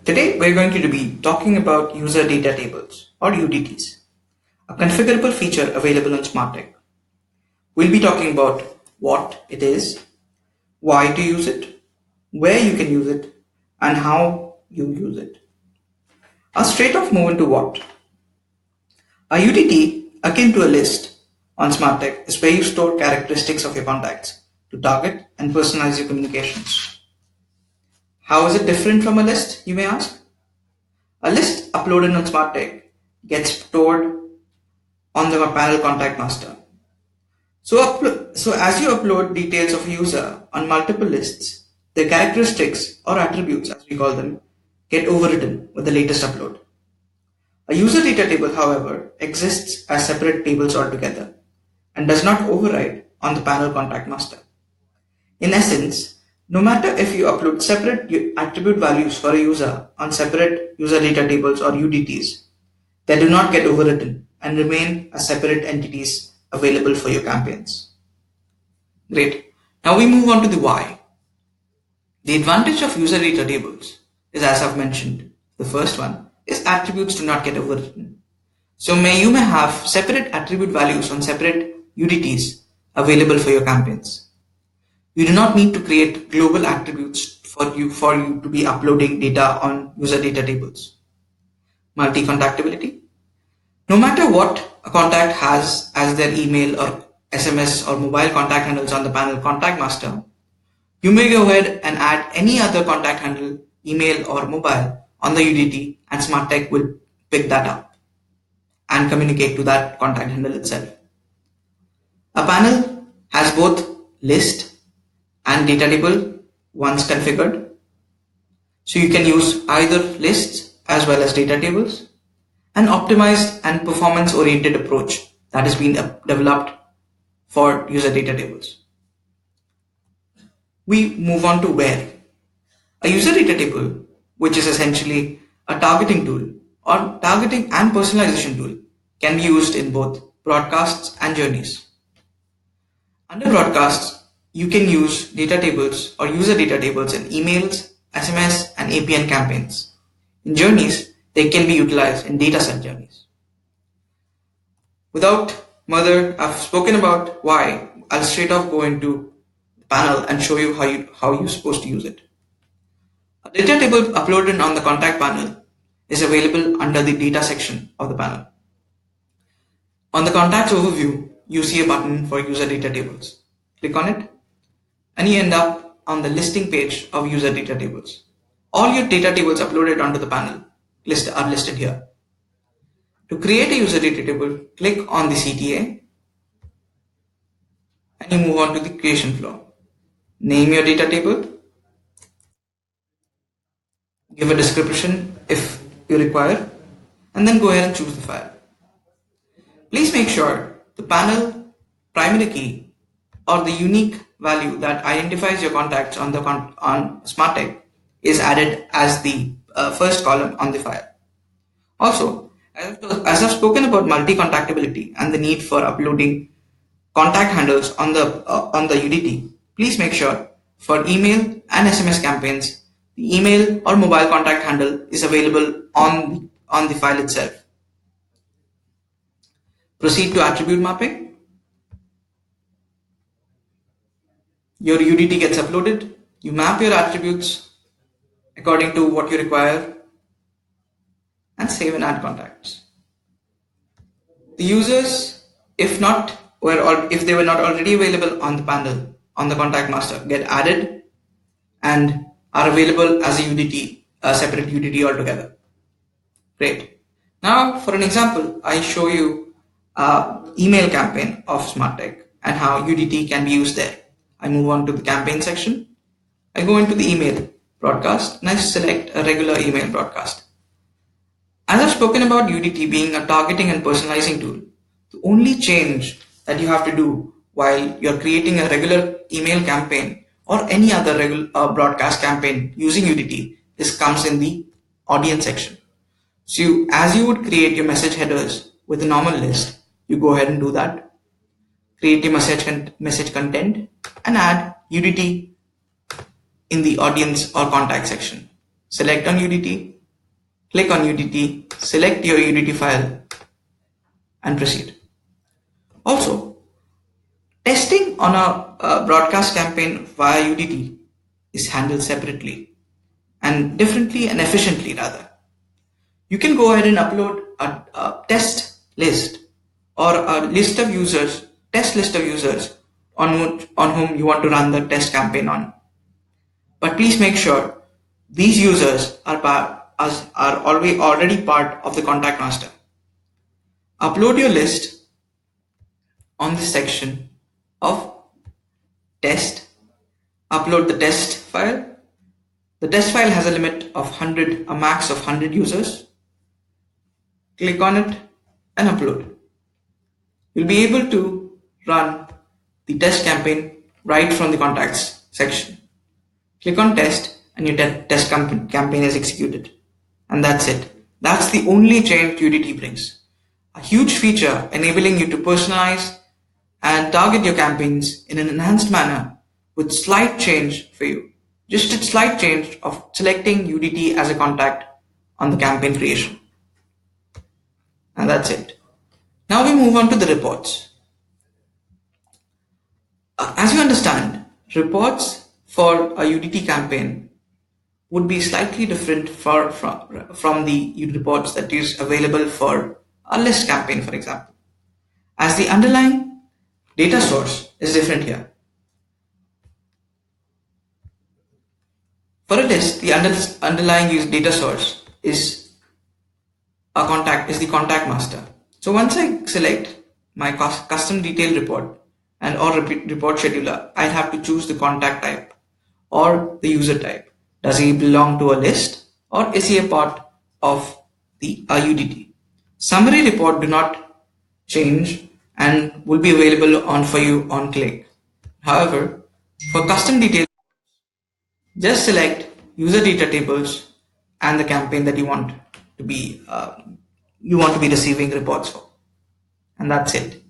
Today we're going to be talking about user data tables or UDTs, a configurable feature available in Smartech. We'll be talking about what it is, why to use it, where you can use it, and how you use it. I'll straight off move into what. A UDT, akin to a list on Smartech, is where you store characteristics of your contacts to target and personalize your communications. How is it different from a list, you may ask? A list uploaded on Smartech gets stored on the panel contact master. So as you upload details of a user on multiple lists, their characteristics or attributes, as we call them, get overridden with the latest upload. A user data table, however, exists as separate tables altogether and does not override on the panel contact master. In essence, no matter if you upload separate attribute values for a user on separate user data tables or UDTs, they do not get overwritten and remain as separate entities available for your campaigns. Great. Now we move on to the why. The advantage of user data tables is, as I've mentioned, the first one is attributes do not get overwritten. So you may have separate attribute values on separate UDTs available for your campaigns. You do not need to create global attributes for you to be uploading data on user data tables. Multi-contactability. No matter what a contact has as their email or SMS or mobile contact handles on the panel contact master, you may go ahead and add any other contact handle, email or mobile on the UDT, and Smartech will pick that up and communicate to that contact handle itself. A panel has both list and data table once configured. So you can use either lists as well as data tables. An optimized and performance-oriented approach that has been developed for user data tables. We move on to where. A user data table, which is essentially a targeting tool or targeting and personalization tool, can be used in both broadcasts and journeys. Under broadcasts, you can use data tables or user data tables in emails, SMS, and APN campaigns. In journeys, they can be utilized in dataset journeys. Without further, I've spoken about why. I'll straight off go into the panel and show you how you're supposed to use it. A data table uploaded on the contact panel is available under the data section of the panel. On the contacts overview, you see a button for user data tables. Click on it and you end up on the listing page of user data tables. All your data tables uploaded onto the panel are listed here. To create a user data table, click on the CTA and you move on to the creation flow. Name your data table, give a description if you require, and then go ahead and choose the file. Please make sure the panel primary key or the unique value that identifies your contacts on Smartech is added as the first column on the file. Also, as I've spoken about multi-contactability and the need for uploading contact handles on the UDT, please make sure for email and SMS campaigns, the email or mobile contact handle is available on the file itself. Proceed to attribute mapping. Your UDT gets uploaded. You map your attributes according to what you require and save and add contacts. The users, if they were not already available on the panel on the contact master, get added and are available as a UDT, a separate UDT altogether. Great. Now, for an example, I show you an email campaign of Smartech and how UDT can be used there. I move on to the campaign section. I go into the email broadcast and I select a regular email broadcast. As I've spoken about UDT being a targeting and personalizing tool, the only change that you have to do while you're creating a regular email campaign or any other regular broadcast campaign using UDT comes in the audience section. So as you would create your message headers with a normal list, you go ahead and do that. Create your message content and add UDT in the audience or contact section. Select on UDT click on UDT, select your UDT file and proceed. Also, testing on a broadcast campaign via UDT is handled separately and differently and efficiently rather. You can go ahead and upload a test list or a list of users, test list of users on whom you want to run the test campaign on. But please make sure these users are already part of the contact master. Upload your list on this section of test. Upload the test file. The test file has a limit of 100, a max of 100 users. Click on it and upload. You'll be able to run the test campaign right from the contacts section. Click on test and your test campaign is executed. And that's it. That's the only change UDT brings. A huge feature enabling you to personalize and target your campaigns in an enhanced manner with slight change for you. Just a slight change of selecting UDT as a contact on the campaign creation. And that's it. Now we move on to the reports. As you understand, reports for a UDT campaign would be slightly different from the reports that is available for a list campaign, for example, as the underlying data source is different here. For a list, the underlying data source is the contact master. So once I select my custom detail report and or report scheduler, I have to choose the contact type or the user type. Does he belong to a list or is he a part of the UDT? Summary report do not change and will be available on for you on click. However, for custom detail, just select user data tables and the campaign that you want to be receiving reports for, and that's it.